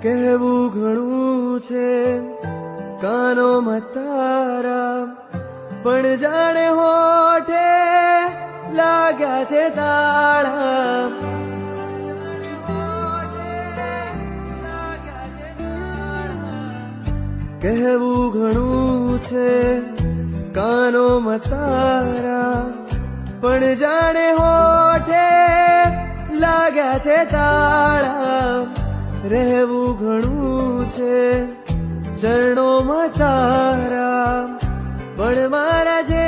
કહેવું ઘણું છે કાનોમાં તારા, પણ જાણે હોઠે લાગ્યા છે તાળા. કહેવું ઘણું છે કાનોમાં તારા, પણ જાણે હોઠે લાગ્યા છે તાળા. રહેવું ઘણું છે ચરણોમાં તારા, પણ મારા જે